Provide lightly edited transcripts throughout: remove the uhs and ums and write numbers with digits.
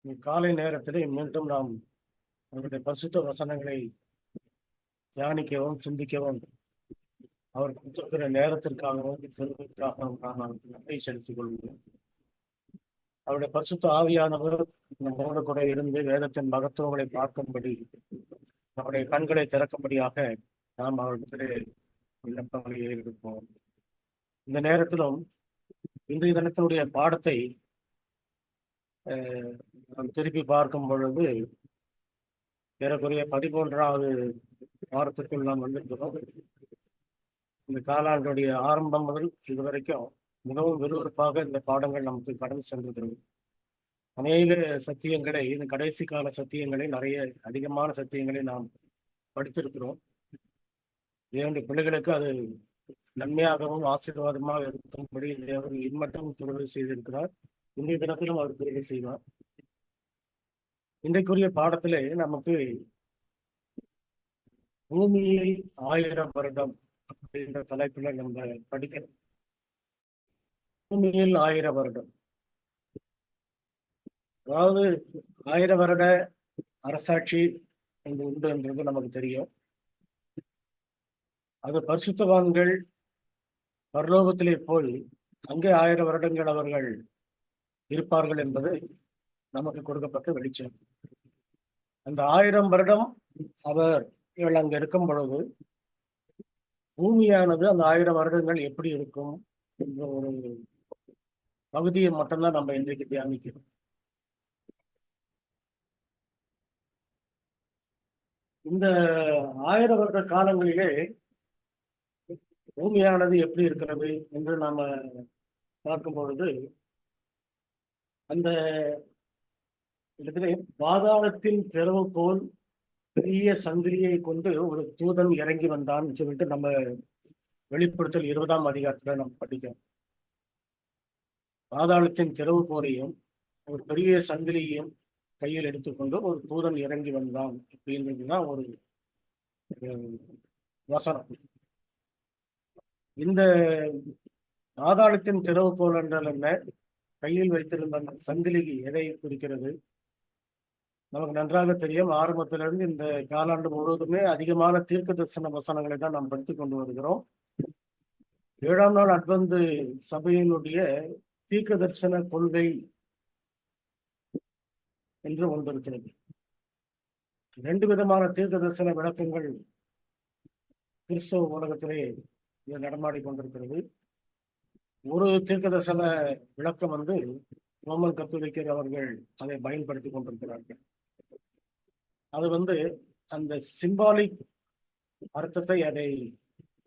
காலை நேரத்திலே மீண்டும் நாம் அவருடைய பரிசுத்த வசனங்களை தியானிக்கவும் சிந்திக்கவும் அவர் கொடுத்திருக்கிற நேரத்திற்காகவும் திருவிற்காகவும் நான் அவருக்கு நன்றி செலுத்திக் கொள்கிறேன். அவருடைய பரிசுத்த ஆவியானவர் நம்மோடு கூட இருந்து வேதத்தின் மகத்துவங்களை பார்க்கும்படி நம்முடைய கண்களை திறக்கும்படியாக நாம் அவரிடத்திலே விண்ணப்பங்களை ஏறெடுப்போம். இந்த நேரத்திலும் இன்றைய தினத்தினுடைய பாடத்தை நாம் திருப்பி பார்க்கும் பொழுது ஏறக்குறைய 13வது வாரத்திற்குள் நாம் வந்திருக்கிறோம். இந்த காலாண்டுடைய ஆரம்பம் முதல் இதுவரைக்கும் மிகவும் விறுவிறுப்பாக இந்த பாடங்கள் நமக்கு கடந்து சென்றிருக்கிறது. அநேக சத்தியங்களை, இந்த கடைசி கால சத்தியங்களை, நிறைய அதிகமான சத்தியங்களை நாம் படித்திருக்கிறோம். தேவனுடைய பிள்ளைகளுக்கு அது நன்மையாகவும் ஆசீர்வாதமாக இருக்கும்படி தேவன் இம்மட்டும் துறவு செய்திருக்கிறார். இன்றைய தினத்திலும் அவர் துறவு செய்வார். இன்றைக்குரிய பாடத்திலே நமக்கு பூமியில் 1000 வருடம் அப்படின்ற தலைப்புல நம்ம படிக்கிறோம். பூமியில் 1000 வருடம், அதாவது 1000 வருட அரசாட்சி என்று உண்டு என்றது நமக்கு தெரியும். அது பரிசுத்தவான்கள் பரலோகத்திலே போய் அங்கே 1000 வருடங்கள் அவர்கள் இருப்பார்கள் என்பது நமக்கு கொடுக்கப்பட்ட வெளிச்சம். அந்த 1000 வருடம் அவர்கள் அங்க இருக்கும் பொழுது பூமியானது அந்த 1000 வருடங்கள் எப்படி இருக்கும் என்ற ஒரு பகுதியை மட்டும்தான் நம்ம இன்றைக்கு தியானிக்கிறோம். இந்த 1000 வருட காலங்களிலே பூமியானது எப்படி இருக்கிறது என்று நாம பார்க்கும் பொழுது அந்த இடத்துல பாதாளத்தின் திறவு போல் பெரிய சங்கிலியை கொண்டு ஒரு தூதன் இறங்கி வந்தான்னு சொல்லிட்டு நம்ம வெளிப்படுத்தல் 20ஆம் அதிகாரத்துல நம்ம படிக்கிறோம். பாதாளத்தின் திறவு போலையும் ஒரு பெரிய சங்கிலியையும் கையில் எடுத்துக்கொண்டு ஒரு தூதன் இறங்கி வந்தான் அப்படின்றதுதான் ஒரு வசனம். இந்த பாதாளத்தின் திறவுகோல் என்றால் என்ன, கையில் வைத்திருந்த அந்த சங்கிலி எதை குறிக்கிறது நமக்கு நன்றாக தெரியும். ஆரம்பத்திலிருந்து இந்த காலாண்டு முழுவதுமே அதிகமான தீர்க்க தரிசன வசனங்களை தான் நாம் படித்துக் கொண்டு வருகிறோம். 7ஆம் நாள் அட்வென்ட் சபையினுடைய தீர்க்க தரிசன கொள்கை என்று ஒன்று இருக்கிறது. 2 விதமான தீர்க்க தரிசன விளக்கங்கள் கிறிஸ்தவ உலகத்திலே இது நடமாடி கொண்டிருக்கிறது. ஒரு தீர்க்க தரிசன விளக்கம் ரோமன் கத்தோலிக்கர் அவர்கள் அதை பயன்படுத்தி கொண்டிருக்கிறார்கள். அது அந்த சிம்பாலிக் அர்த்தத்தை அதை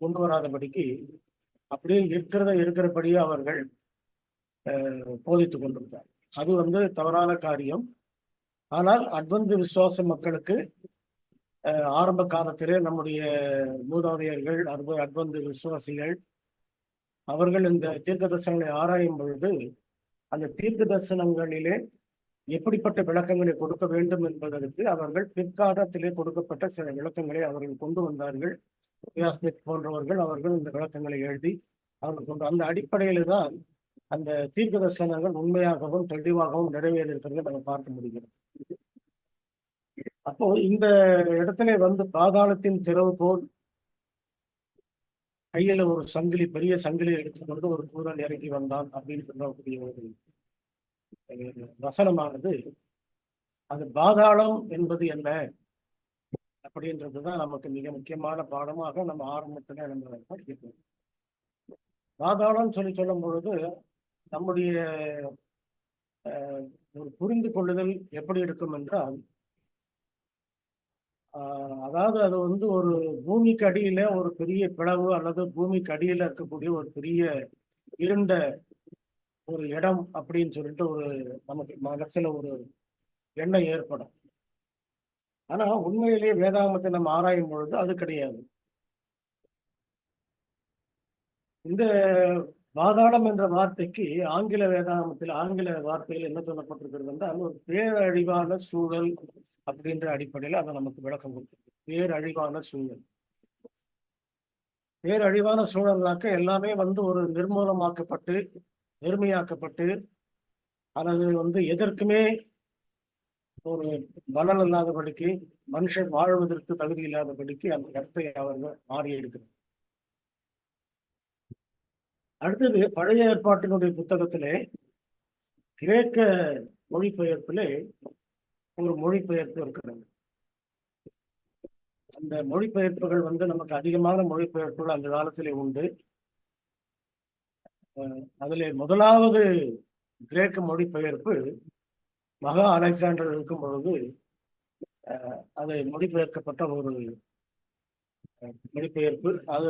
கொண்டு வராதபடிக்கு அப்படியே இருக்கிறபடியே அவர்கள் போதித்துக் கொண்டிருக்கிறார். அது தவறான காரியம். ஆனால் அட்வென்ட் விசுவாச மக்களுக்கு ஆரம்ப காலத்திலே நம்முடைய மூதாதையர்கள் அட்வென்ட் விசுவாசிகள் அவர்கள் இந்த தீர்க்க தரிசனங்களை ஆராயும் பொழுது அந்த தீர்க்க தரிசனங்களிலே எப்படிப்பட்ட விளக்கங்களை கொடுக்க வேண்டும் என்பதற்கு அவர்கள் பிற்காலத்திலே கொடுக்கப்பட்ட சில விளக்கங்களை அவர்கள் கொண்டு வந்தார்கள். போன்றவர்கள் அவர்கள் இந்த விளக்கங்களை எழுதி அவர்கள் கொண்டு அந்த அடிப்படையில தான் அந்த தீர்க்க தரிசனங்கள் உண்மையாகவும் தெளிவாகவும் நிறைவேறியிருக்கிறதை நம்ம பார்க்க முடிகிறது. அப்போ இந்த இடத்துல பாதாளத்தின் திறவு போல் கையில ஒரு சங்கிலி, பெரிய சங்கிலியை எடுத்துக்கொண்டு ஒரு தூதன் இறங்கி வந்தான் அப்படின்னு சொல்லக்கூடிய ஒரு வசனமானது அது பாதாளம் என்பது என்ன அப்படின்றதுதான் நமக்கு மிக முக்கியமான பாடமாக நம்ம ஆரம்பத்துல நம்ம படிக்கிறோம். பாதாளம் சொல்லும் பொழுது நம்முடைய ஒரு புரிந்து கொள்ளுதல் எப்படி இருக்கும் என்றால், அதாவது அது ஒரு பூமிக்கு அடியில ஒரு பெரிய பிளவு அல்லது பூமிக்கு அடியில இருக்கக்கூடிய ஒரு பெரிய இருண்ட ஒரு இடம் அப்படின்னு சொல்லிட்டு ஒரு நமக்கு மனசுல ஒரு எண்ணம் ஏற்படும். ஆனா உண்மையிலேயே வேதாகமத்தை நம்ம ஆராயும் பொழுது அது கிடையாது. இந்த பாதாளம் என்ற வார்த்தைக்கு ஆங்கில வார்த்தையில் என்ன சொல்லப்பட்டிருக்கிறது என்றால் ஒரு பேரழிவான சூழல் அப்படின்ற அடிப்படையில் அதை நமக்கு விளக்கம் கொடுக்கிறது. பேரழிவான சூழல். பேரழிவான சூழல்னாக்க எல்லாமே ஒரு நிர்மூலமாக்கப்பட்டு வெறுமையாக்கப்பட்டு அல்லது எதற்குமே ஒரு பலன் இல்லாதபடிக்கு, மனுஷன் வாழ்வதற்கு தகுதி இல்லாதபடிக்கு அந்த இடத்தை அவர்கள் மாறி இருக்கிறார். அடுத்தது பழைய ஏற்பாட்டினுடைய புத்தகத்திலே கிரேக்க மொழிபெயர்ப்பிலே ஒரு மொழிபெயர்ப்பு இருக்கிறது. அந்த மொழிபெயர்ப்புகள் நமக்கு அதிகமான மொழிபெயர்ப்புகள் அந்த காலத்திலே உண்டு. அதிலே முதலாவது கிரேக்க மொழிபெயர்ப்பு மகா அலெக்சாண்டர் இருக்கும் பொழுது அது மொழிபெயர்க்கப்பட்ட ஒரு மொழிபெயர்ப்பு. அது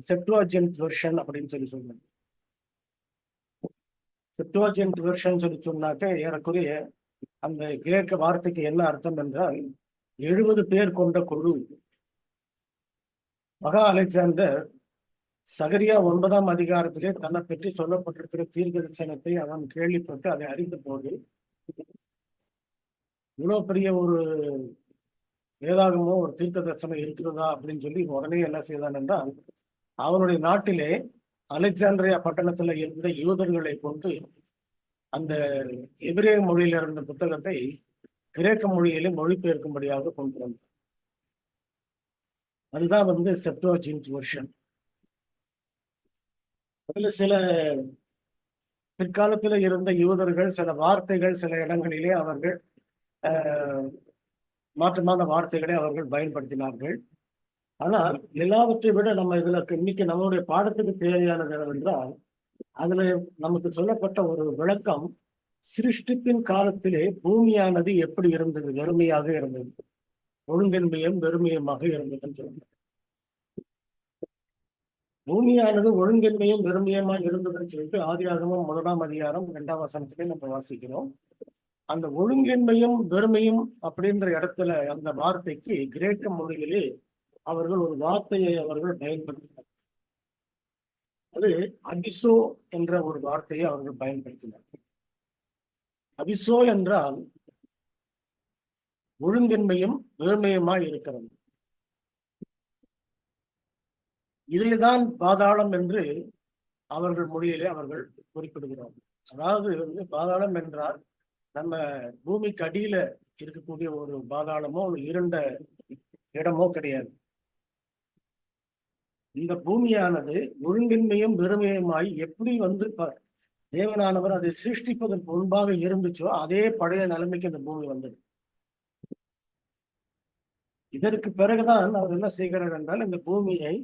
செப்டுவாஜென்ட் வெர்ஷன் அப்படின்னு சொல்லி சொல்றாங்க. செப்டுவாஜென்ட் வெர்ஷன் சொல்லி சொன்னாக்க ஏறக்குறைய அந்த கிரேக்க வார்த்தைக்கு என்ன அர்த்தம் என்றால் 70 பேர் கொண்ட குழு. மகா அலெக்சாண்டர் சகரியா 9ஆம் அதிகாரத்திலே தன்னை பற்றி சொல்லப்பட்டிருக்கிற தீர்க்க தரிசனத்தை அவன் கேள்விப்பட்டு அதை அறிந்த போது இவ்வளவு பெரிய ஒரு வேதாகமோ ஒரு தீர்க்க தரிசனம் இருக்கிறதா அப்படின்னு சொல்லி உடனே என்ன செய்தான் என்றால் அவனுடைய நாட்டிலே அலெக்சாண்ட்ரியா பட்டணத்துல இருந்த யூதர்களை கொண்டு அந்த எபிரேய மொழியில இருந்த புத்தகத்தை கிரேக்க மொழியிலே மொழிபெயர்க்கும்படியாக கொண்டு வந்தார். அதுதான் செப்டுவாஜென்ட் வெர்ஷன். அதுல சில பிற்காலத்துல இருந்த யூதர்கள் சில வார்த்தைகள் சில இடங்களிலே அவர்கள் மாற்றமான வார்த்தைகளை அவர்கள் பயன்படுத்தினார்கள். ஆனால் எல்லாவற்றை விட நம்ம இதுல இன்னைக்கு நம்மளுடைய பாடத்துக்கு தேவையானது என்னவென்றால் அதுல நமக்கு சொல்லப்பட்ட ஒரு விளக்கம், சிருஷ்டிப்பின் காலத்திலே பூமியானது எப்படி இருந்தது, வெறுமையாக இருந்தது, ஒழுங்கின்மையும் வெறுமையுமாக இருந்ததுன்னு சொல்லுங்க. பூமியானது ஒழுங்கின்மையும் வெறுமையுமாக இருந்ததுன்னு சொல்லிட்டு ஆதியாகமம் 1ஆம் அதிகாரம் 2ஆம் வசனத்திலே நம்ம வாசிக்கிறோம். அந்த ஒழுங்கின்மையும் வெறுமையும் அப்படின்ற இடத்துல அந்த வார்த்தைக்கு கிரேக்க மொழியிலே அவர்கள் ஒரு வார்த்தையை அவர்கள் பயன்படுத்தினார். அது அபிசோ என்ற ஒரு வார்த்தையை அவர்கள் பயன்படுத்தினார். அபிசோ என்றால் ஒழுங்கின்மையும் வெறுமையுமாய் இருக்கிறது. இதைதான் பாதாளம் என்று அவர்கள் மொழியிலே அவர்கள் குறிப்பிடுகிறார்கள். அதாவது பாதாளம் என்றால் நம்ம பூமிக்கு அடியில இருக்கக்கூடிய ஒரு பாதாளமோ ஒரு இருண்ட இடமோ கிடையாது. இந்த பூமியானது ஒழுங்கின்மையும் வெறுமையுமாய் எப்படி தேவனானவர் அதை சிருஷ்டிப்பதற்கு முன்பாக இருந்துச்சோ அதே பழைய நிலைமைக்கு அந்த பூமி வந்தது. இதற்கு பிறகுதான் அவர் என்ன செய்கிறார் என்றால் இந்த பூமியை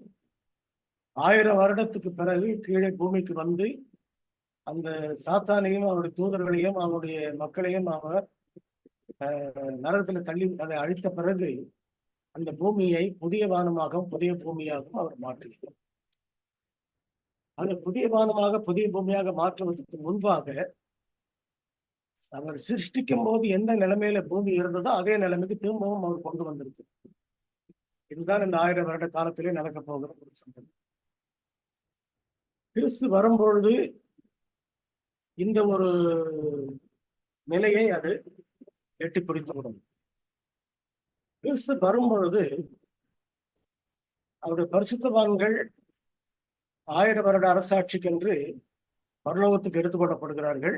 1000 வருடத்துக்கு பிறகு கீழே பூமிக்கு வந்து அந்த சாத்தானையும் அவருடைய தூதர்களையும் அவருடைய மக்களையும் அவர் நரகத்துல தள்ளி அதை அழித்த பிறகு அந்த பூமியை புதிய வானமாகவும் புதிய பூமியாகவும் அவர் மாற்றுகிறார். அந்த புதிய வானமாக புதிய பூமியாக மாற்றுவதற்கு முன்பாக அவர் சிருஷ்டிக்கும் போது எந்த நிலைமையில பூமி இருந்ததோ அதே நிலைமைக்கு திரும்பவும் அவர் கொண்டு வந்திருக்கு. இதுதான் இந்த 1000 வருட காலத்திலே நடக்க போகிற ஒரு சம்பவம். கிறிஸ்து வரும்பொழுது இந்த ஒரு நிலையை அது எட்டி பிடித்து விடும். கிறிஸ்து வரும்பொழுது அவருடைய பரிசுத்தவான்கள் 1000 வருட அரசாட்சிக்கென்று பரலோகத்துக்கு எடுத்துக்கொள்ளப்படுகிறார்கள்.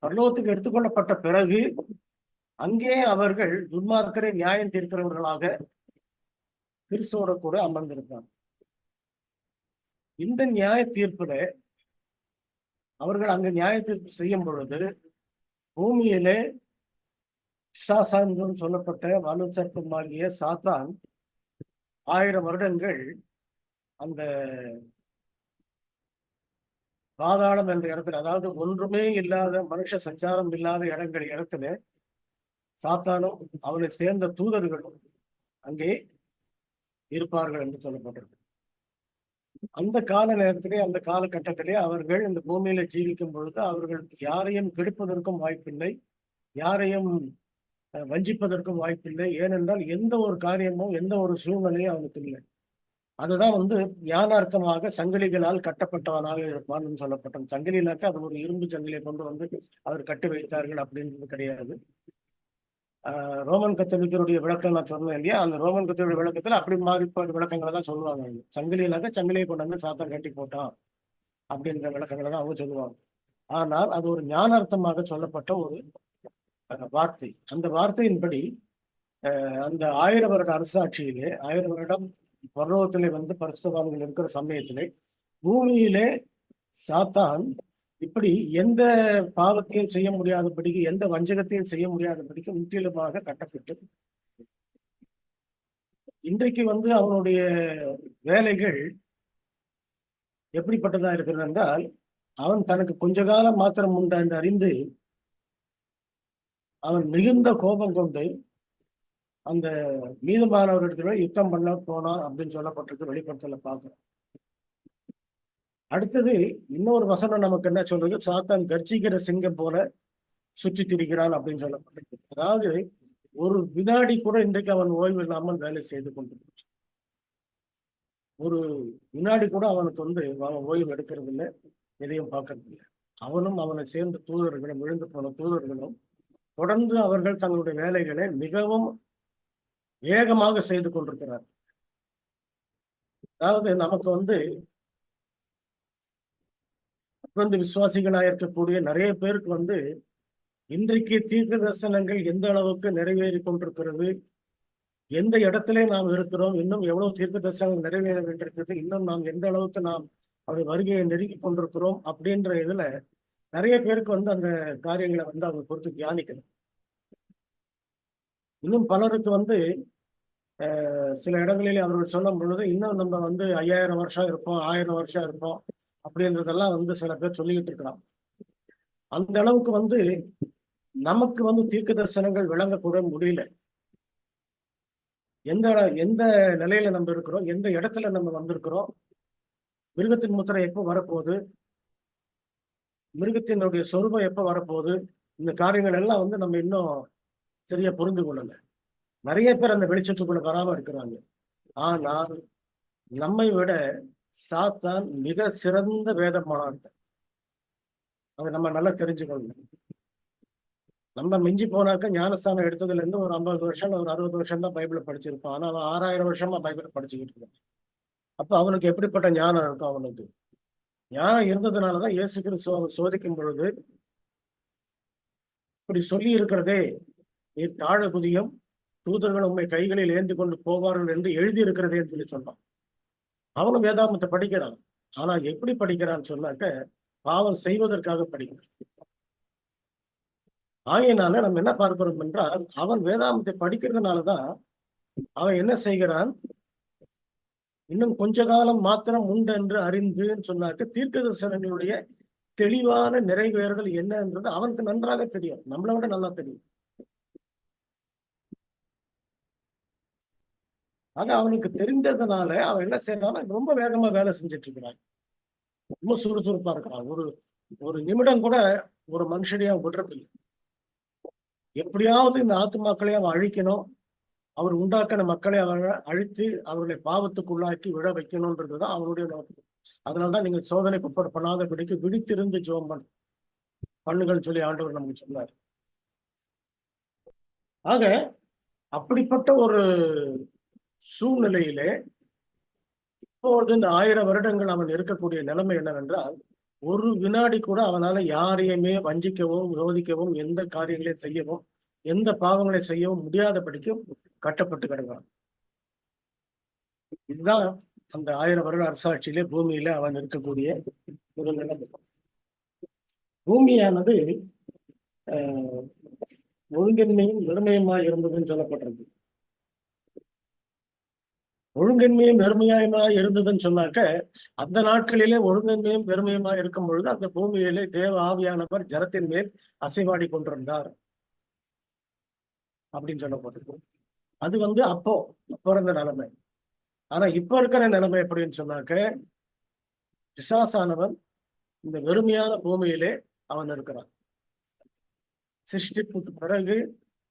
பரலோகத்துக்கு எடுத்துக்கொள்ளப்பட்ட பிறகு அங்கே அவர்கள் துன்மார்க்கரை நியாயம் தீர்க்கிறவர்களாக கிறிஸ்துவோட கூட அமர்ந்திருப்பார். இந்த நியாய தீர்ப்புல அவர்கள் அங்கு நியாய தீர்ப்பு செய்யும் பொழுது பூமியிலே பிசாசான் சொல்லப்பட்ட வலு சர்ப்பமாகிய சாத்தான் 1000 வருடங்கள் அந்த பாதாளம் என்ற இடத்துல, அதாவது ஒன்றுமே இல்லாத மனுஷ சஞ்சாரம் இல்லாத இடத்துல சாத்தானும் அவனை சேர்ந்த தூதர்களும் அங்கே இருப்பார்கள் என்று சொல்லப்பட்டிருக்கு. அந்த கால நேரத்திலே அந்த காலகட்டத்திலே அவர்கள் இந்த பூமியில ஜீவிக்கும் பொழுது அவர்கள் யாரையும் கெடுப்பதற்கும் வாய்ப்பில்லை, யாரையும் வஞ்சிப்பதற்கும் வாய்ப்பில்லை. ஏனென்றால் எந்த ஒரு காரியமும் எந்த ஒரு சூழ்நிலையும் அவனுக்கு இல்லை. அதுதான் ஞானார்த்தமாக சங்கிலிகளால் கட்டப்பட்டவனாக இருப்பான்னு சொல்லப்பட்டது. சங்கிலினாக்க அது ஒரு இரும்பு சங்கிலியை கொண்டு அவர் கட்டி வைத்தார்கள் அப்படின்றது கிடையாது. ரோமன் கத்தோலிக்கருடைய விளக்கம் நான் சொன்னேன் இல்லையா, அந்த ரோமன் கத்தோலிக்க விளக்கத்துல அப்படி மாறி விளக்கங்களை தான் சொல்லுவாங்க. சங்கிலியிலாக்க சங்கிலியை கொண்டு சாத்தான் கட்டி போட்டான் அப்படின்ற விளக்கங்களை தான் அவங்க சொல்லுவாங்க. ஆனால் அது ஒரு ஞானார்த்தமாக சொல்லப்பட்ட ஒரு வார்த்தை. அந்த வார்த்தையின்படி அந்த 1000 வருட அரசாட்சியிலே 1000 வருடம் பரலோகத்திலே வந்து பரிசுத்தவான்கள் இருக்கிற சமயத்திலே பூமியிலே சாத்தான் இப்படி எந்த பாவத்தையும் செய்ய முடியாதபடிக்கு, எந்த வஞ்சகத்தையும் செய்ய முடியாதபடிக்கு முற்றிலுமாக கட்டப்பட்டு, இன்றைக்கு வந்து அவனுடைய வேலைகள் எப்படிப்பட்டதா இருக்கிறது என்றால், அவன் தனக்கு கொஞ்ச காலம் மாத்திரம் உண்டு என்று அறிந்து அவன் மிகுந்த கோபம் கொண்டு அந்த மீதமானவரிடத்துல யுத்தம் பண்ண போனான் அப்படின்னு சொல்லப்பட்டிருக்கு. வெளிப்படுத்தல பார்க்கிறோம். அடுத்தது இன்னொரு வசனம் நமக்கு என்ன சொல்றது? சாத்தான் கர்ஜிக்கிற சிங்கம் போல சுற்றி திரிகிறான் அப்படின்னு சொல்லப்பட்டிருக்கு. அதாவது ஒரு வினாடி கூட இன்றைக்கு அவன் ஓய்வு இல்லாமல் வேலை செய்து கொண்டிருக்கிறான். ஒரு வினாடி கூட அவனுக்கு வந்து அவன் ஓய்வு எடுக்கிறது இல்லை, எதையும் பார்க்கறது இல்லை. அவனும் அவனை சேர்ந்த தூதர்களும், விழுந்து போன தூதர்களும் தொடர்ந்து அவர்கள் தங்களுடைய வேலைகளை மிகவும் வேகமாக செய்து கொண்டிருக்கிறார். அதாவது நமக்கு வந்து விசுவாசிகளாக இருக்கக்கூடிய நிறைய பேருக்கு வந்து இன்றைக்கு தீர்க்க தரிசனங்கள் எந்த அளவுக்கு நிறைவேறி கொண்டிருக்கிறது, எந்த இடத்துல நாம் இருக்கிறோம், இன்னும் எவ்வளவு தீர்க்க தரிசனங்கள் நிறைவேற வேண்டியிருக்கிறது, இன்னும் நாம் எந்த அளவுக்கு நாம் அவருடைய வருகையை நெருங்கி கொண்டிருக்கிறோம் அப்படின்ற இதுல நிறைய பேருக்கு வந்து அந்த காரியங்களை வந்து அவங்க பொறுத்து தியானிக்கணும். இன்னும் பலருக்கு வந்து சில இடங்களிலே அவர்கள் சொல்லும் பொழுது இன்னும் நம்ம வந்து 5000 வருஷம் இருப்போம், 1000 வருஷம் இருப்போம் அப்படின்றதெல்லாம் வந்து சில பேர் சொல்லிக்கிட்டு இருக்கிறான். அந்த அளவுக்கு வந்து நமக்கு வந்து தீர்க்க தரிசனங்கள் விளங்கக்கூட முடியல. எந்த எந்த நிலையில நம்ம இருக்கிறோம், எந்த இடத்துல நம்ம வந்திருக்கிறோம், மிருகத்தின் முத்திரை எப்போ வரப்போகுது, மிருகத்தினுடைய சொரூபம் எப்போ வரப்போகுது, இந்த காரியங்கள் எல்லாம் வந்து நம்ம இன்னும் சரியா புரிந்து கொள்ளல. நிறைய பேர் அந்த வெளிச்சத்துக்குள்ள வராம இருக்கிறாங்க. ஆனால் நம்மை விட சாத்தான் மிக சிறந்த வேதமானார்கள். அதை நம்ம நல்லா தெரிஞ்சுக்கணும். நம்ம மிஞ்சி போனாக்க ஞானஸ்தானம் எடுத்ததுல இருந்து ஒரு 50 வருஷம், ஒரு 60 வருஷம் தான் பைபிளை படிச்சிருப்பான். ஆனா அவன் 6000 வருஷமா பைபிளை படிச்சுக்கிட்டு இருக்கான். அப்ப அவனுக்கு எப்படிப்பட்ட ஞானம் இருக்கும்? அவனுக்கு ஞானம் இருந்ததுனாலதான் இயேசு கிறிஸ்துவ சோதிக்கும் பொழுது இப்படி சொல்லி இருக்கிறதே, நீர் தாழ குதியும், தூதர்கள் உண்மை கைகளில் ஏந்தி கொண்டு போவார்கள் என்று எழுதி இருக்கிறதே சொல்லி சொன்னான். அவனும் வேதாமத்தை படிக்கிறான். ஆனா எப்படி படிக்கிறான்னு சொன்னாக்க பாவம் செய்வதற்காக படிக்கிறான். ஆகையினால நம்ம என்ன பார்க்கிறோம் என்றால், அவன் வேதாமத்தை படிக்கிறதுனாலதான் அவன் என்ன செய்கிறான், இன்னும் கொஞ்ச காலம் மாத்திரம் உண்டு என்று அறிந்துன்னு சொன்னாக்க தீர்க்க தரிசனங்களுடைய தெளிவான நிறைவேறுதல் என்னன்றது அவனுக்கு நன்றாக தெரியும், நம்மளை விட நல்லா தெரியும். ஆக அவனுக்கு தெரிந்ததுனால அவன் என்ன செய்யறான், ரொம்ப வேகமா வேலை செஞ்சுட்டு இருக்கிறான், ரொம்ப சுறுசுறுப்பா இருக்கிறான். ஒரு ஒரு நிமிடம் கூட ஒரு மனுஷனையா விடுறதில்லை. எப்படியாவது இந்த ஆத்துமாக்களை அவன் அழிக்கணும், அவர் உண்டாக்கின மக்களை அவர் அழித்து அவர்களை பாவத்துக்குள்ளாக்கி விழ வைக்கணும்ன்றதுதான் அவனுடைய நோக்கம். அதனால்தான் நீங்கள் சோதனைக்கு பண்ணாதபடிக்கு விழித்திருந்து ஜெபம் பண்ணுங்கள் சொல்லி ஆண்டவர் நமக்கு சொன்னார். ஆக அப்படிப்பட்ட ஒரு சூழ்நிலையிலே இப்போது இந்த 1000 வருடங்கள் அவன் இருக்கக்கூடிய நிலைமை என்னவென்றால், ஒரு வினாடி கூட அவனால யாரையுமே வஞ்சிக்கவும் விரோதிக்கவும் எந்த காரியங்களையும் செய்யவும் எந்த பாவங்களை செய்யவும் முடியாதபடிக்கும் கட்டப்பட்டு கிடக்கிறான். இதுதான் அந்த 1000 வருட அரசாட்சியிலே பூமியில அவன் இருக்கக்கூடிய ஒரு நிலைமை. பூமியானது ஒழுங்கின்மையும் வெறுமையுமா இருந்ததுன்னு சொல்லப்பட்டிருக்கு. ஒழுங்கின்மையும் வெறுமையுமா இருந்ததுன்னு சொன்னாக்க, அந்த நாட்களிலே ஒழுங்கின்மையும் வெறுமையுமா இருக்கும் பொழுது அந்த பூமியிலே தேவ ஆவியானவர் ஜலத்தின் மேல் அசைவாடி கொண்டிருந்தார் அப்படின்னு சொல்லப்பட்டிருக்கும். அது வந்து அப்போ இருந்த நிலைமை. ஆனா இப்ப இருக்கிற நிலைமை எப்படின்னு சொன்னாக்க, பிசாசானவன் இந்த வெறுமையான பூமியிலே அவன் இருக்கிறான். சிருஷ்டிப்புக்கு பிறகு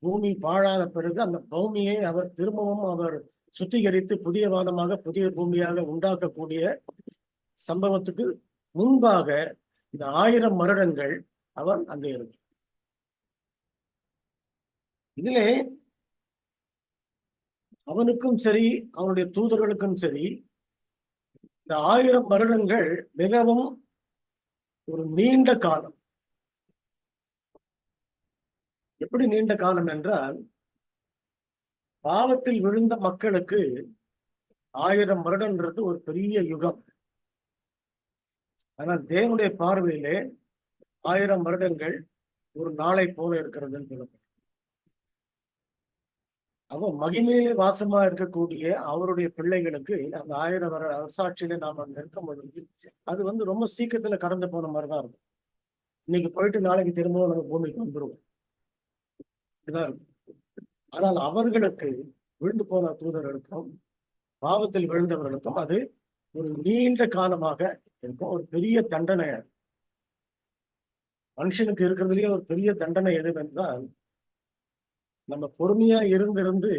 பூமி பாழாத பிறகு அந்த பூமியை அவர் திரும்பவும் அவர் சுத்திகரித்து புதிய வாதமாக புதிய பூமியாக உண்டாக்கக்கூடிய சம்பவத்துக்கு முன்பாக இந்த 1000 வருடங்கள் அவன் அங்கே இருக்கு. இதிலே அவனுக்கும் சரி அவனுடைய தூதர்களுக்கும் சரி இந்த 1000 வருடங்கள் மிகவும் ஒரு நீண்ட காலம். எப்படி நீண்ட காலம் என்றால், பாவத்தில் விழுந்த மக்களுக்கு 1000 வருடம்ன்றது ஒரு பெரிய யுகம். ஆனால் தேவனுடைய பார்வையிலே 1000 வருடங்கள் ஒரு நாளை போல இருக்கிறதுன்னு சொல்லப்படும். அப்போ மகிமையிலே வாசமா இருக்கக்கூடிய அவருடைய பிள்ளைகளுக்கு அந்த 1000 வருட அரசாட்சியில நாம நிற்கும் பொழுது அது ரொம்ப சீக்கிரத்துல கடந்து போன மாதிரிதான் இருக்கும். இன்னைக்கு போயிட்டு நாளைக்கு திரும்பவும் நம்ம பூமிக்கு வந்துருவோம். இப்படிதான் இருக்கும். ஆனால் அவர்களுக்கு விழுந்து போன தூதர்களுக்கும் பாவத்தில் விழுந்தவர்களுக்கும் அது ஒரு நீண்ட காலமாக இருக்கும். ஒரு பெரிய தண்டனை. மனுஷனுக்கு இருக்கிறதுலயே ஒரு பெரிய தண்டனை எதுவென்றால், நம்ம பொறுமையா இருந்து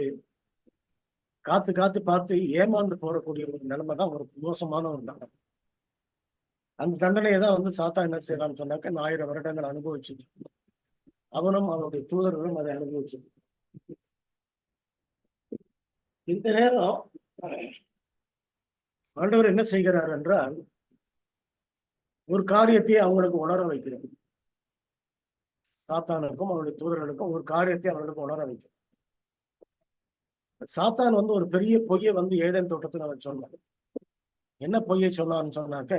காத்து காத்து பார்த்து ஏமாந்து போறக்கூடிய ஒரு நிலைமை தான் ஒரு மோசமான ஒரு தண்டனை. அந்த தண்டனையை தான் சாத்தான் என்ன செய்யறான்னு சொன்னாக்க, 1000 வருடங்கள் அனுபவிச்சுட்டு அவனும் அவனுடைய தூதர்களும் அதை அனுபவிச்சு. இந்த நேரம் ஆண்டவர் என்ன செய்கிறார் என்றால், ஒரு காரியத்தை அவங்களுக்கு உணர வைக்கிறது. சாத்தானுக்கும் அவருடைய தூதர்களுக்கும் ஒரு காரியத்தை அவர்களுக்கு உணர வைக்கிறது. சாத்தான் ஒரு பெரிய பொய்யை ஏதேன் தோட்டத்தில் அவன் சொன்னான். என்ன பொய்யை சொன்னான்னு சொன்னாக்க,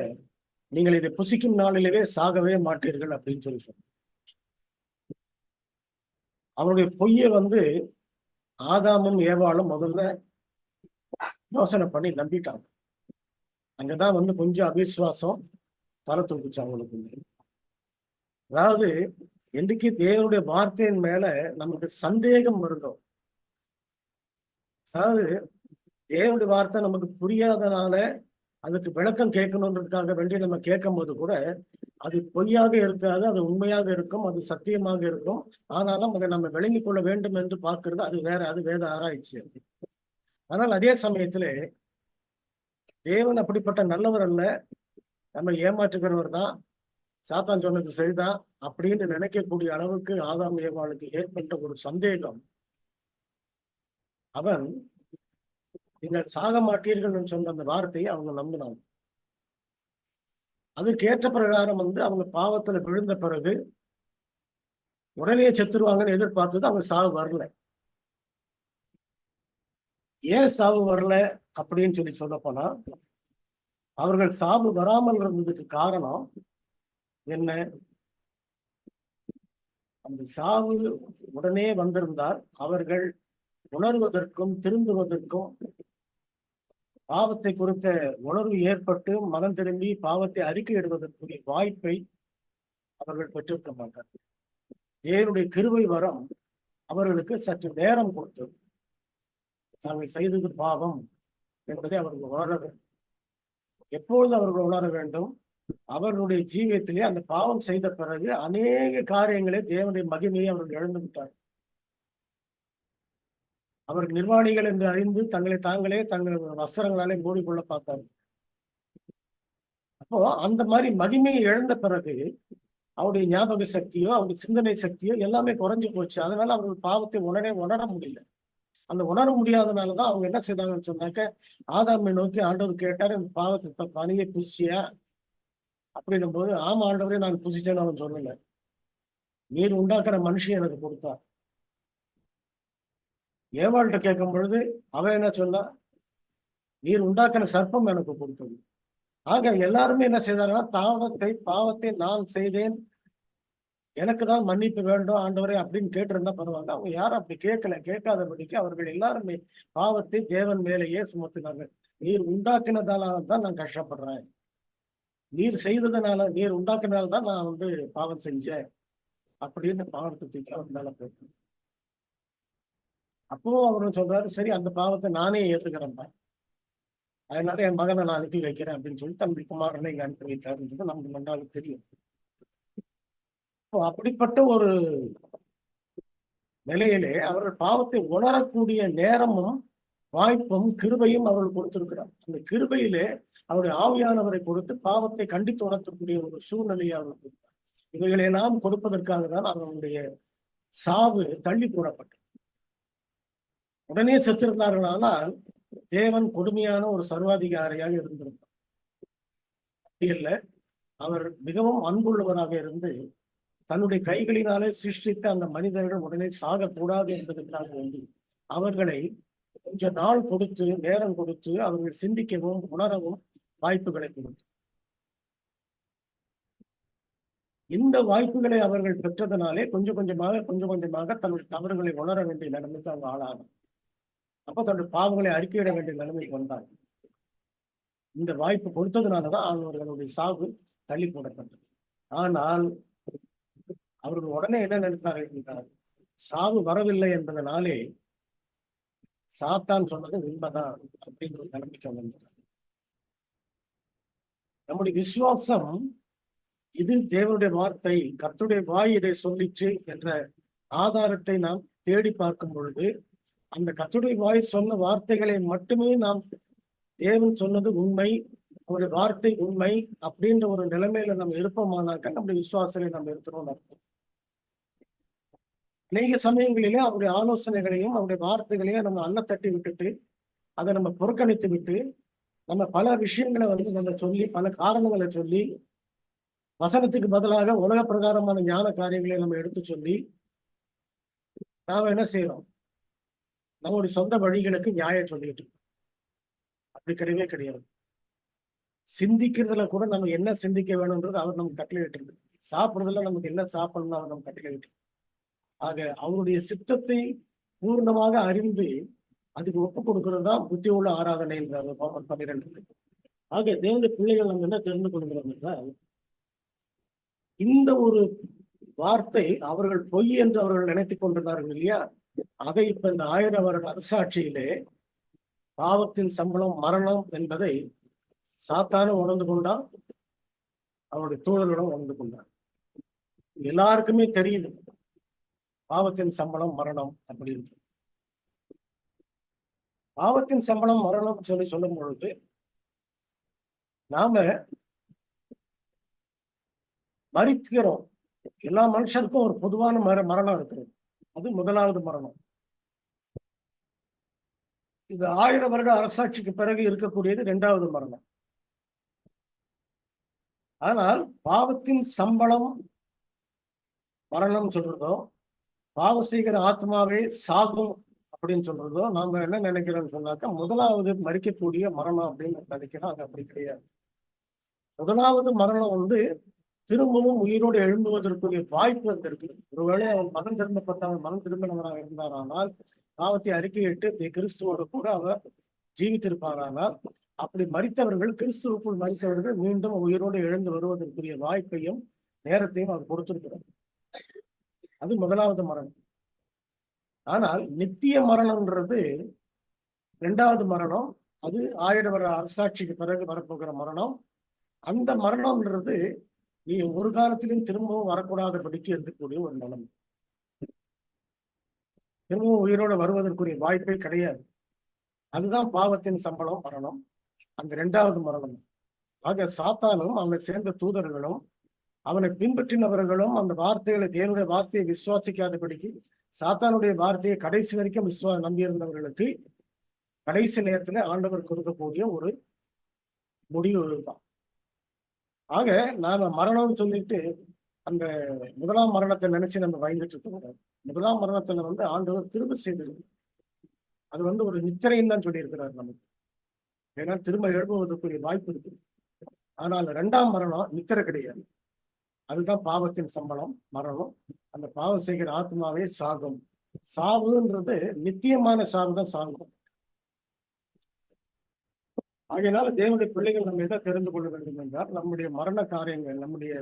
நீங்கள் இதை புசிக்கும் நாளிலேயே சாகவே மாட்டீர்கள் அப்படின்னு சொல்லி சொன்னான். அவனுடைய பொய்யை ஆதாமும் ஏவாளும் முதல்ல யோசனை பண்ணி நம்பிட்டாங்க. அங்கதான் கொஞ்சம் அவிசுவாசம் தலை தூக்குச்சு அவங்களுக்கு. அதாவது என்றைக்கு தேவனுடைய வார்த்தையின் மேல நமக்கு சந்தேகம் வருதோ, அதாவது தேவனுடைய வார்த்தை நமக்கு புரியாதனால அதுக்கு விளக்கம் கேட்கணுன்றதுக்காக வேண்டி நம்ம கேட்கும் போது கூட அது பொய்யாக இருக்காது, அது உண்மையாக இருக்கும், அது சத்தியமாக இருக்கும். ஆனாலும் அதை நம்ம விளங்கிக் கொள்ள வேண்டும் என்று பார்க்கிறது அது வேற, அது வேத ஆராய்ச்சி. ஆனால் அதே சமயத்திலே தேவன் அப்படிப்பட்ட நல்லவர் அல்ல, நம்ம ஏமாற்றுகிறவர் தான், சாத்தான் சொன்னது சரிதான் அப்படின்னு நினைக்கக்கூடிய அளவுக்கு ஆதாம் ஏவாளுக்கு ஏற்பட்ட ஒரு சந்தேகம். அவன் நீங்கள் சாக மாட்டீர்கள் சொன்ன அந்த வார்த்தையை அவங்க நம்பினாங்க. அதுக்கேற்ற பிரகாரம் அவங்க பாவத்துல விழுந்த பிறகு உடனே செத்துருவாங்கன்னு எதிர்பார்த்தது அவங்க சாவு வரல. ஏன் சாவு வரல அப்படின்னு சொல்ல போனா, அவர்கள் சாவு வராமல் இருந்ததுக்கு காரணம் என்ன? அந்த சாவு உடனே வந்திருந்தால் அவர்கள் உணர்வதற்கும் திருந்துவதற்கும், பாவத்தை குறித்த உணர்வு ஏற்பட்டு மனம் திரும்பி பாவத்தை அறிக்கையிடுவதற்குரிய வாய்ப்பை அவர்கள் பெற்றிருக்க மாட்டார்கள். தேவனுடைய கிருபை வரம் அவர்களுக்கு சற்று நேரம் கொடுத்தது. தாங்கள் செய்தது பாவம் என்பதை அவர்கள் உணர வேண்டும். எப்பொழுது அவர்கள் உணர வேண்டும்? அவர்களுடைய ஜீவியத்திலே அந்த பாவம் செய்த பிறகு அநேக காரியங்களே தேவனுடைய மகிமையை அவர்கள் இழந்து விட்டார். அவர்கள் நிர்வாணிகள் என்று அறிந்து தங்களை தாங்களே தங்கள் வஸ்திரங்களாலே மூடிக்கொள்ள பார்த்தார்கள். அப்போ அந்த மாதிரி மகிமையை இழந்த பிறகு அவருடைய ஞாபக சக்தியோ அவருடைய சிந்தனை சக்தியோ எல்லாமே குறைஞ்சு போச்சு. அதனால அவர்கள் பாவத்தை உணர முடியல. அந்த உணர முடியாதனாலதான் அவங்க என்ன செய்தாங்கன்னு சொன்னாக்க, ஆதாமை நோக்கி ஆண்டவர் கேட்டாரு, அந்த பாவத்தை பணியை புசியா அப்படின்னும் போது, ஆமா ஆண்டவரே நான் புசிச்சேன்னு அவன் சொல்லல. நீர் உண்டாக்குற மனுஷன் எனக்கு கொடுத்தார். ஏவாள்கிட்ட கேட்கும் பொழுது அவன் என்ன சொன்னா, நீர் உண்டாக்கின சர்ப்பம் எனக்கு கொடுத்தது. ஆக எல்லாருமே என்ன செய்தாங்கன்னா, பாவத்தை நான் செய்தேன், எனக்கு தான் மன்னிப்பு வேண்டும் ஆண்டவரே அப்படின்னு கேட்டிருந்தா பரவாயில்ல. அவங்க யாரும் அப்படி கேட்காதபடிக்கு அவர்கள் எல்லாருமே பாவத்தை தேவன் மேலேயே சுமத்தினார்கள். நீர் உண்டாக்கினதால தான் நான் கஷ்டப்படுறேன், நீர் உண்டாக்கினால தான் நான் பாவம் செஞ்சேன் அப்படின்னு பாவத்தை தூக்கி அவர் மேல போட்டேன். அப்போ அவரு சொல்றாரு, சரி அந்த பாவத்தை நானே ஏத்துக்கிறேன், அதனால என் மகனை நான் அனுப்பி வைக்கிறேன் அப்படின்னு சொல்லி தம்பி குமாரனை இங்க அனுப்பி வைத்தாருன்றது நமக்கு நன்றாக தெரியும். அப்படிப்பட்ட ஒரு நிலையிலே அவர்கள் பாவத்தை உணரக்கூடிய நேரமும் வாய்ப்பும் கிருபையும் அவர்கள் கொடுத்திருக்கிறார். அந்த கிருபையிலே அவருடைய ஆவியானவரை கொடுத்து பாவத்தை கண்டித்து உணர்த்தக்கூடிய ஒரு சூழ்நிலையை அவர்கள் கொடுத்தார். இவைகளெல்லாம் கொடுப்பதற்காக தான் அவர்களுடைய சாவு தள்ளி போடப்பட்டது. உடனே செத்திருந்தார்கள், ஆனால் தேவன் கொடுமையான ஒரு சர்வாதிகாரியாக இருந்திருப்பார். அப்படி இல்லை, அவர் மிகவும் அன்புள்ளவராக இருந்து தன்னுடைய கைகளினாலே சிருஷ்டித்த அந்த மனிதர்கள் உடனே சாகக்கூடாது என்பதற்காக வேண்டி அவர்களை கொஞ்ச நாள் கொடுத்து, நேரம் கொடுத்து, அவர்கள் சிந்திக்கவும் உணரவும் வாய்ப்புகளை கொடுத்து, இந்த வாய்ப்புகளை அவர்கள் பெற்றதனாலே கொஞ்சம் கொஞ்சமாக தன்னுடைய தவறுகளை உணர வேண்டிய நிலைமைக்கு அவங்க ஆளாகும். அப்ப தன்னுடைய பாவங்களை அறிக்கையிட வேண்டிய நிலைமைக்கு வந்தாங்க. இந்த வாய்ப்பு கொடுத்ததுனாலதான் அவர்களுடைய சாவு தள்ளி போடப்பட்டது. ஆனால் அவர்கள் உடனே என்ன நினைத்தார்கள் என்றால், சாவு வரவில்லை என்பதனாலே சாத்தான் சொன்னது உண்மைதான் அப்படின்ற ஒரு நிலைமைக்கு வந்தார். நம்முடைய விசுவாசம், இது தேவனுடைய வார்த்தை, கர்த்தருடைய வாய் இதை சொல்லிச்சு என்ற ஆதாரத்தை நாம் தேடி பார்க்கும் பொழுது, அந்த கர்த்தருடைய வாய் சொன்ன வார்த்தைகளை மட்டுமே நாம் தேவன் சொன்னது உண்மை, அவருடைய வார்த்தை உண்மை அப்படின்ற ஒரு நிலைமையில நம்ம இருப்போமானாக்க நம்முடைய விசுவாசத்தை நம்ம இருக்கிறோம் அர்த்தம். அநேக சமயங்களிலே அவருடைய ஆலோசனைகளையும் அவருடைய வார்த்தைகளையும் நம்ம அள்ள தட்டி விட்டுட்டு அதை நம்ம புறக்கணித்து விட்டு நம்ம பல விஷயங்களை நம்ம சொல்லி, பல காரணங்களை சொல்லி, வசனத்துக்கு பதிலாக உலக பிரகாரமான ஞான காரியங்களை நம்ம எடுத்து சொல்லி நாம என்ன செய்யறோம், நம்முடைய சொந்த வழிகளுக்கு நியாயம் சொல்லிட்டு. அப்படி கிடையவே கிடையாது. சிந்திக்கிறதுல கூட நம்ம என்ன சிந்திக்க வேணும்ன்றது அவர் நமக்கு கட்டளையிட்டு இருக்கு. சாப்பிடுறதுல நமக்கு என்ன சாப்பிடணும்னு அவர் நமக்கு கட்டளையிட்டு. ஆக அவருடைய சித்தத்தை பூர்ணமாக அறிந்து அதுக்கு ஒப்பு கொடுக்கிறது தான் புத்தி உள்ள ஆராதனை என்றார் 12. ஆக தேவனுடைய பிள்ளைகள் நம்ம என்ன தெரிந்து கொள்கிறோம் என்றால், இந்த ஒரு வார்த்தை அவர்கள் பொய் என்று அவர்கள் நினைத்துக் கொண்டிருந்தார்கள் இல்லையா, அதை இப்ப இந்த 1000 வருட அரசாட்சியிலே பாவத்தின் சம்பளம் மரணம் என்பதை சாத்தானும் உணர்ந்து கொண்டான், அவருடைய தூதர்களும் உணர்ந்து கொண்டார். எல்லாருக்குமே தெரியுது பாவத்தின் சம்பளம் மரணம் அப்படின்னு. பாவத்தின் சம்பளம் மரணம் சொல்லி சொல்லும் பொழுது நாம மரிக்கிறோம். எல்லா மனுஷருக்கும் ஒரு பொதுவான மரணம் இருக்கிறது. அது முதலாவது மரணம். இது 1000 வருட அரசாட்சிக்கு பிறகு இருக்கக்கூடியது 2வது மரணம். ஆனால் பாவத்தின் சம்பளம் மரணம் சொல்றதோ, பாவம் செய்கிற ஆத்மாவே சாகும் அப்படின்னு சொல்றதோ நாம என்ன நினைக்கிறோம்னு சொன்னாக்கா, முதலாவது மரிக்கக்கூடிய மரணம் அப்படின்னு நினைக்கிறோம். அது அப்படி கிடையாது. முதலாவது மரணம் திரும்பவும் உயிரோடு எழும்புவதற்குரிய வாய்ப்பு இருக்குது. ஒருவேளை அவன் மனம் திரும்பப்பட்டவன், மனம் திரும்பினவராக இருந்தாரானால், பாவத்தை அறிக்கையிட்டு கிறிஸ்துவோடு கூட அவர் ஜீவித்திருப்பாரானால், அப்படி மரித்தவர்கள், கிறிஸ்துவுக்குள் மரித்தவர்கள் மீண்டும் உயிரோடு எழுந்து வருவதற்குரிய வாய்ப்பையும் நேரத்தையும் அவர் கொடுத்திருக்கிறார். அது முதலாவது மரணம். ஆனால் நித்திய மரணம்ன்றது 2வது மரணம். அது 1000 வருட அரசாட்சிக்கு பிறகு வரப்போகிற மரணம். அந்த மரணம்ன்றது நீ ஒரு காலத்திலும் திரும்பவும் வரக்கூடாதபடிக்கு இருக்கக்கூடிய ஒரு நிலைமை. திரும்பவும் உயிரோடு வருவதற்குரிய வாய்ப்பே கிடையாது. அதுதான் பாவத்தின் சம்பளம் மரணம், அந்த 2வது மரணம். ஆக சாத்தானும் அவனை சேர்ந்த தூதர்களும் அவனை பின்பற்றினவர்களும் அந்த வார்த்தைகளை, தேவனுடைய வார்த்தையை விசுவாசிக்காதபடிக்கு சாத்தானுடைய வார்த்தையை கடைசி வரைக்கும் நம்பியிருந்தவர்களுக்கு கடைசி நேரத்துல ஆண்டவர் கொடுக்கக்கூடிய ஒரு முடிவு தான். ஆக நாம மரணம்னு சொல்லிட்டு அந்த முதலாம் மரணத்தை நினைச்சு நம்ம பயந்துட்டு இருக்கோம். முதலாம் மரணத்துல ஆண்டவர் திரும்ப செய்தது அது ஒரு நித்திரைன்னு தான் சொல்லியிருக்கிறார் நமக்கு. ஏன்னா திரும்ப எழுப்புவதற்குரிய வாய்ப்பு இருக்குது. ஆனால் 2ஆம் மரணம் நித்திரை கிடையாது. அதுதான் பாவத்தின் சம்பளம் மரணம். அந்த பாவம் செய்கிற ஆத்மாவே சாகும். சாவுன்றது நித்தியமான சாவு தான் சாகும். ஆகையினால தேவனுடைய பிள்ளைகள் நம்ம எதை தெரிந்து கொள்ள வேண்டும் என்றால், நம்முடைய மரண காரியங்கள், நம்முடைய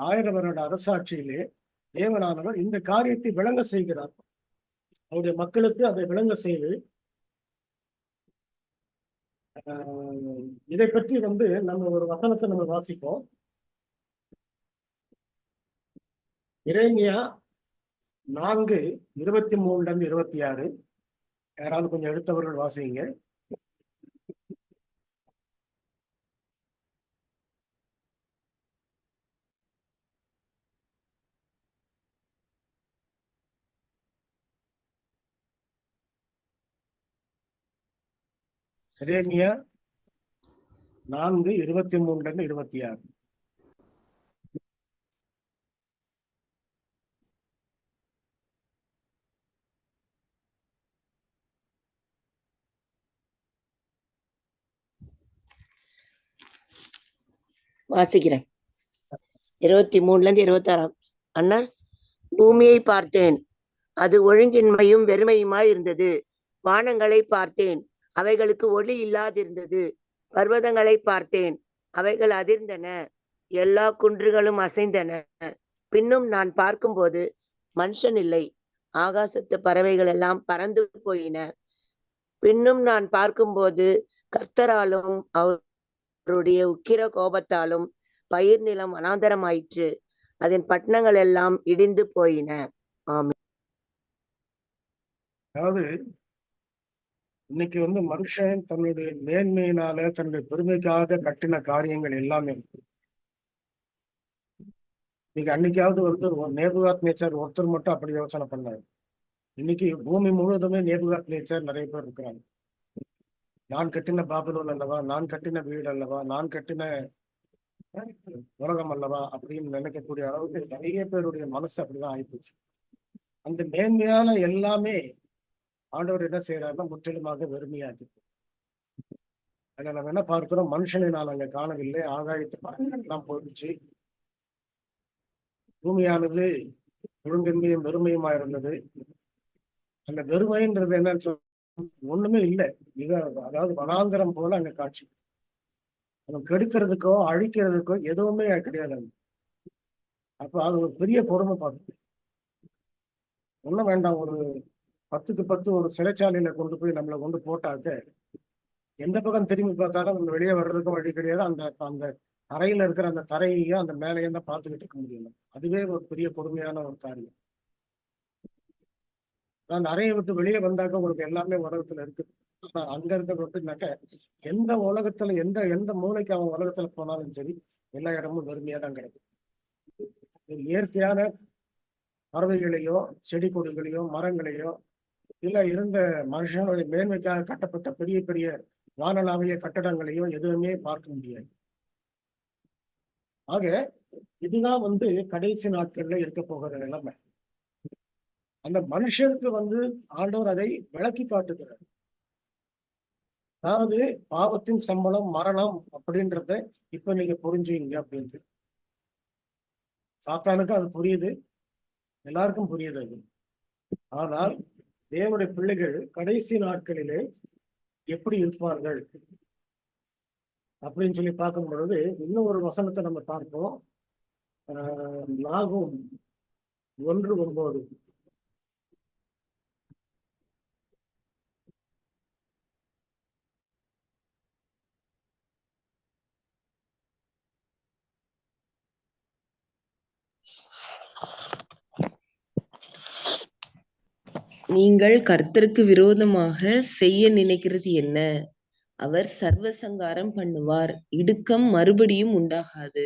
1000 வருட அரசாட்சியிலே தேவனானவர் இந்த காரியத்தை விளங்க செய்கிறார். அவருடைய மக்களுக்கு அதை விளங்க செய்து இதை பற்றி நம்ம ஒரு வசனத்தை நம்ம வாசிப்போம். எரேமியா 4:23-26. யாராவது கொஞ்சம் எடுத்தவர்கள் வாசிங்க. எரேமியா 4:23-26. வாசிக்கிறேன். 23ல இருந்து 26. அண்ணா, பூமியை பார்த்தேன், அது ஒழுங்கின்மையும் வெறுமையுமாய் இருந்தது. வானங்களை பார்த்தேன், அவைகளுக்கு ஒளி இல்லாதிருந்தது. பர்வதங்களை பார்த்தேன், அவைகள் அதிர்ந்தன, எல்லா குன்றுகளும் அசைந்தன. பின்னும் நான் பார்க்கும்போது மனுஷன் இல்லை, ஆகாசத்து பறவைகள் எல்லாம் பறந்து போயின. பின்னும் நான் பார்க்கும்போது கர்த்தராலும் அவருடைய உக்கிர கோபத்தாலும் பயிர் நிலம் அனாந்தரமாயிற்று, அதன் பட்டணங்கள் எல்லாம் இடிந்து போயின. ஆமென். அதாவது இன்னைக்கு மனுஷன் தன்னுடைய மேன்மையினால தன்னுடைய பெருமைக்காக கட்டின காரியங்கள் எல்லாமே இன்னைக்கு அன்னைக்காவது ஒரு நேபுகாத் நேச்சர் ஒருத்தர் மட்டும் அப்படி யோசனை பண்ணாரு. இன்னைக்கு பூமி முழுவதுமே நேபுகாத் நேச்சர் நிறைய பேர் இருக்கிறாங்க. நான் கட்டின பாபிலோன் அல்லவா, நான் கட்டின வீடு அல்லவா, நான் கட்டின உலகம் அல்லவா அப்படின்னு நினைக்கக்கூடிய அளவுக்கு நிறைய பேருடைய மனசு அப்படிதான் ஆயிப்போச்சு. அந்த மேன்மையான எல்லாமே ஆண்டவர் என்ன செய்யறாருன்னா முற்றிலுமாக வெறுமையாக்கி. அதை நம்ம என்ன பார்க்கிறோம், மனுஷனை நான் அங்க காணவில்லை, ஆகாயத்து பறவைகள் எல்லாம் போயிடுச்சு, பூமியானது ஒழுங்கின்மையும் வெறுமையுமா இருந்தது. அந்த வெறுமைன்றது என்னன்னு சொல்ல ஒண்ணுமே இல்லை, அதாவது வனாந்தரம் போல அங்க காட்சி. நம்ம கெடுக்கிறதுக்கோ அழிக்கிறதுக்கோ எதுவுமே கிடையாது. அப்ப அது ஒரு பெரிய பொறுமை பார்த்து ஒண்ணும் வேண்டாம். ஒரு 10க்கு 10 ஒரு சிறைச்சாலையில கொண்டு போய் நம்மளை கொண்டு போட்டாக்க எந்த பக்கம் திரும்பி பார்த்தாலும் நம்ம வெளியே வர்றதுக்கும் வழி கிடையாது. அந்த அந்த அறையில இருக்கிற அந்த தரையையும் அந்த மேலையும் தான் பார்த்துக்கிட்டு இருக்க முடியும். அதுவே ஒரு பெரிய பொறுமையான ஒரு காரியம். அந்த அறையை விட்டு வெளியே வந்தாக்க உங்களுக்கு எல்லாமே உலகத்துல இருக்குது. ஆனா அங்க இருக்க விட்டுனாக்க எந்த உலகத்துல எந்த எந்த மூளைக்கு அவன் உலகத்துல போனாலும் சரி, எல்லா இடமும் வெறுமையா தான் கிடைக்கும். இயற்கையான பறவைகளையோ செடி கொடிகளையோ மரங்களையோ இல்ல இருந்த மனுஷனுடைய மேன்மைக்காக கட்டப்பட்ட பெரிய பெரிய வானளாவிய கட்டடங்களையோ எதுவுமே பார்க்க முடியாது. ஆக இதுதான் கடைசி நாட்கள்ல இருக்க போகிற நிலைமை. அந்த மனுஷனுக்கு ஆண்டவர் அதை விளக்கி காட்டுகிறார். அதாவது பாவத்தின் சம்பளம் மரணம் அப்படின்றத இப்ப நீங்க புரிஞ்சுங்க அப்படின்ட்டு. சாத்தானுக்கு அது புரியுது, எல்லாருக்கும் புரியுது அது. ஆனால் தேவனுடைய பிள்ளைகள் கடைசி நாட்களிலே எப்படி இருப்பார்கள் அப்படின்னு சொல்லி பார்க்கும் பொழுது இன்னும் ஒரு வசனத்தை நம்ம பார்ப்போம். நாகும் 1:9. நீங்கள் கர்த்தருக்கு விரோதமாக செய்ய நினைக்கிறது என்ன? அவர் சர்வ சங்காரம் பண்ணுவார், இடுக்கம் மறுபடியும் உண்டாகாது.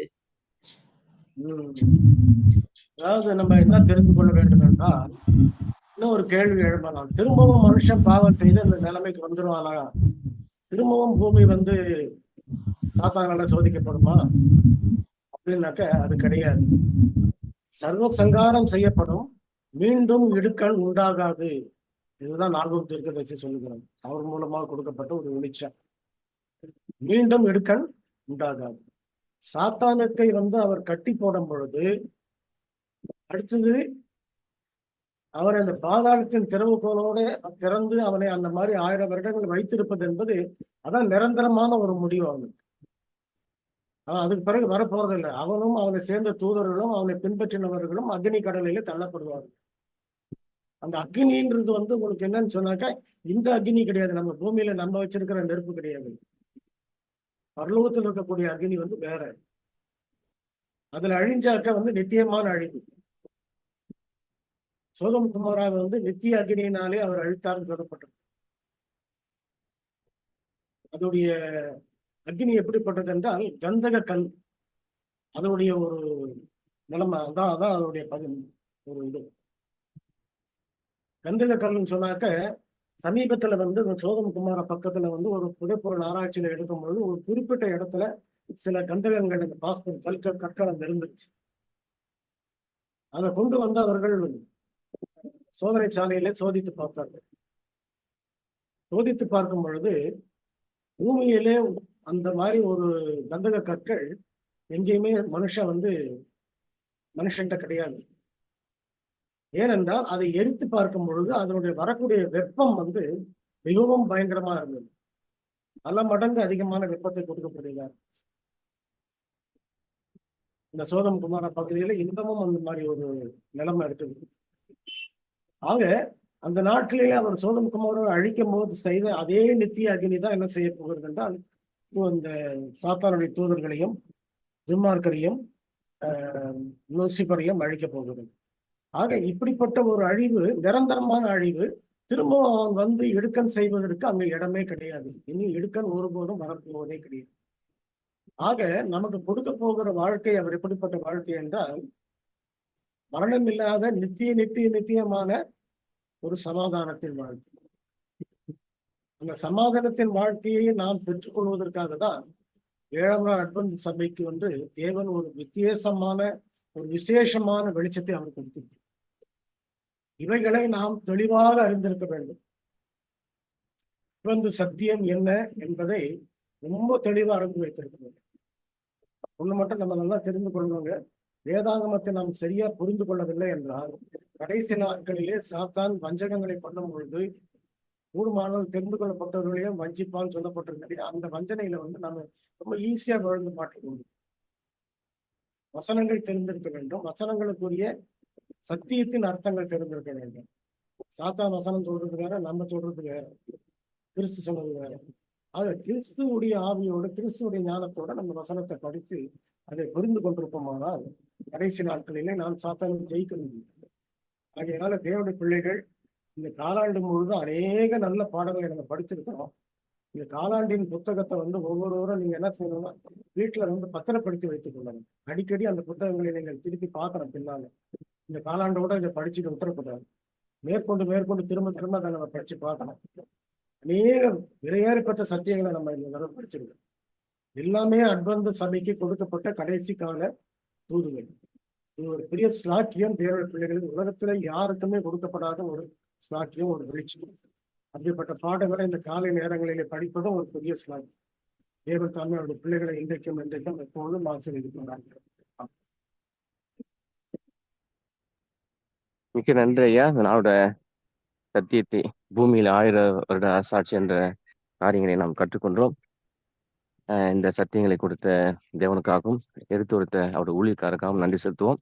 அதாவது நம்ம என்ன தெரிந்து கொள்ள வேண்டும் என்றால், இன்னும் ஒரு கேள்வி எழுப்பலாம். திரும்பவும் மனுஷன் பாவம் செய்து அந்த நிலைமைக்கு வந்துருவானா? திரும்பவும் பூமி சாத்தானால சோதிக்கப்படுமா அப்படின்னாக்க அது கிடையாது. சர்வ சங்காரம் செய்யப்படும், மீண்டும் இடுக்கல் உண்டாகாது. இதுதான் நாகூர் தீர்க்கதரிசி சொல்லுகிறோம். அவர் மூலமாக கொடுக்கப்பட்ட ஒரு வெளிச்சம். மீண்டும் இடுக்கல் உண்டாகாது. சாத்தானுக்கை அவர் கட்டி போடும் பொழுது அடுத்தது அவரை அந்த பாதாளத்தின் திறவுகோலோட திறந்து அவனை அந்த மாதிரி 1000 வருடங்கள் வைத்திருப்பது என்பது அதான் நிரந்தரமான ஒரு முடிவு அவனுக்கு. அதுக்கு பிறகு வரப்போறது இல்லை. அவனும் அவனை சேர்ந்த தூதர்களும் அவனை பின்பற்றினவர்களும் அக்னி கடலில தள்ளப்படுவார்கள். அந்த அக்னின்றது உங்களுக்கு என்னன்னு சொன்னாக்கா இந்த அக்னி கிடையாது, நம்ம பூமியில நம்ம வச்சிருக்கிற நெருப்பு கிடையாது. பரலோகத்தில் இருக்கக்கூடிய அக்னி வேற. அதுல அழிஞ்சாக்க நித்தியமான அழிவு. சோதம் குமாராவை நித்திய அக்னியினாலே அவர் அழித்தார்னு சொல்லப்பட்டது. அதோடைய அக்னி எப்படிப்பட்டது என்றால் கந்தக கல். அதோடைய ஒரு நிலைமை அதான் அதோடைய ஒரு இது. கந்தக கல்னு சொன்னாக்க சமீபத்துல சோதம் குமார பக்கத்துல ஒரு புதைப்பொருள் ஆராய்ச்சியில எடுக்கும் பொழுது ஒரு குறிப்பிட்ட இடத்துல சில கந்தகங்கள் பாஸ்போர்ட் கற்களம் இருந்துச்சு. அதை கொண்டு அவர்கள் சோதனை சாலையில சோதித்து பார்த்தார்கள். சோதித்து பார்க்கும் பொழுது பூமியிலே அந்த மாதிரி ஒரு கந்தக கற்கள் எங்கேயுமே மனுஷன் வந்து மனுஷன்ட்ட கிடையாது. ஏனென்றால் அதை எரித்து பார்க்கும் பொழுது அதனுடைய வரக்கூடிய வெப்பம் வந்து மிகவும் பயங்கரமா இருந்தது. பல மடங்கு அதிகமான வெப்பத்தை கொடுக்கக்கூடியதா இந்த சோதம் குமார பகுதியில இன்னமும் அந்த மாதிரி ஒரு நிலைமை இருக்குது. ஆக அந்த நாட்டிலேயே அவர் சோதம் குமாரை அழிக்கும் போது செய்த அதே நித்திய அக்னி தான் என்ன செய்ய போகிறது என்றால் இந்த சாத்தானுடைய தூதர்களையும் துன்மார்க்கரையும் லூசிபரையும் அழிக்கப் போகிறது. ஆக இப்படிப்பட்ட ஒரு அழிவு, நிரந்தரமான அழிவு, திரும்பவும் அவன் வந்து இடுக்கன் செய்வதற்கு அங்க இடமே கிடையாது. இனி இடுக்கன் ஒருபோதும் வரப்போவதே கிடையாது. ஆக நமக்கு கொடுக்க போகிற வாழ்க்கை அவர் எப்படிப்பட்ட வாழ்க்கை என்றால் மரணம் இல்லாத நித்தியமான ஒரு சமாதானத்தின் வாழ்க்கை. அந்த சமாதானத்தின் வாழ்க்கையை நாம் பெற்றுக்கொள்வதற்காக தான் 7ஆம் நாள் அட்வென்ட் சபைக்கு வந்து தேவன் ஒரு வித்தியாசமான ஒரு விசேஷமான வெளிச்சத்தை அவர் கொடுத்திருக்கிறார். இவைகளை நாம் தெளிவாக அறிந்திருக்க வேண்டும். அட்வென்ட் சத்தியம் என்ன என்பதை ரொம்ப தெளிவாக அறிந்து வைத்திருக்க வேண்டும். ஒண்ணு மட்டும் நம்ம நல்லா தெரிந்து கொள்ளணுங்க. வேதாகமத்தை நாம் சரியா புரிந்து கொள்ளவில்லை என்றால் கடைசி நாட்களிலே சாத்தான் வஞ்சகங்களை பண்ணும் பொழுது கூடுமானால் தெரிந்து கொள்ளப்பட்டவர்களையும் வஞ்சிப்பான்னு சொல்லப்பட்டிருந்தது. அந்த வஞ்சனையில வந்து நம்ம ரொம்ப ஈஸியா விழுந்து மாட்டிக்கொண்டு வசனங்கள் தெரிந்திருக்க வேண்டும். வசனங்களுக்குரிய சத்தியத்தின் அர்த்தங்கள் தெரிந்திருக்க வேண்டும். சாத்தான் வசனம் சொல்றது வேற, நம்ம சொல்றது வேற, கிறிஸ்து சொன்னது வேற. ஆக கிறிஸ்துவுடைய ஆவியோட கிறிஸ்துவுடைய ஞானத்தோட நம்ம வசனத்தை படித்து அதை புரிந்து கொண்டிருப்போமானால் கடைசி நாட்களிலே நாம் சாத்தானை ஜெயிக்க முடியும். ஆகையினால தேவனுடைய பிள்ளைகள் இந்த காலாண்டு முழுதும் அநேக நல்ல பாடங்களை நம்ம படிச்சிருக்கிறோம். இந்த காலாண்டின் புத்தகத்தை வந்து ஒவ்வொருவரும் நீங்க என்ன செய்யணும்னா வீட்டுல வந்து பத்திரப்படுத்தி வைத்துக் கொள்ளணும். அடிக்கடி அந்த புத்தகங்களை நீங்கள் திருப்பி பார்க்கணும். பின்னால இந்த காலாண்டோட இதை படிச்சுட்டு விட்டுறக்கூடாது. மேற்கொண்டு திரும்ப அதை நம்ம படிச்சு பார்க்கணும். அநேக விலையேறப்பட்ட சத்தியங்களை நம்ம இந்த தடவை படிச்சிருக்கோம். எல்லாமே அட்வென்ட் சபைக்கு கொடுக்கப்பட்ட கடைசி கால தூதுகள். இது ஒரு பெரிய ஸ்லாக்கியம் தேவனுடைய பிள்ளைகளுக்கு உலகத்துல யாருக்குமே கொடுக்கப்படாத ஒரு ஸ்லாக்கியம், ஒரு வெளிச்சம். அப்படிப்பட்ட பாடங்களை இந்த காலை நேரங்களிலே படிப்பதும் ஒரு பெரிய ஸ்லாக்கியம். தேவன் தாமே அவருடைய பிள்ளைகளை இன்றைக்கும் எப்பொழுதும் ஆசீர்வதிக்கிறாங்க. மிக்க நன்றி ஐயா. இந்த நாளோட சத்தியத்தை பூமியில் 1000 வருட அரசாட்சி என்ற காரியங்களை நாம் கற்றுக்கொண்டோம். இந்த சத்தியங்களை கொடுத்த தேவனுக்காகவும் எடுத்து கொடுத்த அவருடைய ஊழியக்காரருக்காகவும் நன்றி செலுத்துவோம்.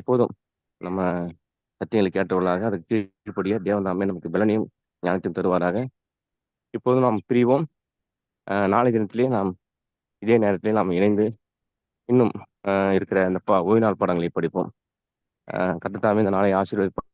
இப்போதும் நம்ம சத்தியங்களை கேட்டவர்களாக அதுக்கு கீழ்ப்படிய தேவன் தாமே நமக்கு பலனையும் ஞானத்தையும் தருவாராக. இப்போதும் நாம் பிரிவோம். நாளை தினத்திலே நாம் இதே நேரத்திலே நாம் இணைந்து இன்னும் இருக்கிற அந்த ஓய்வு நாள் பாடங்களை படிப்போம். கர்த்தர் தாமே இந்த நாளை ஆசீர்வதிப்பார்.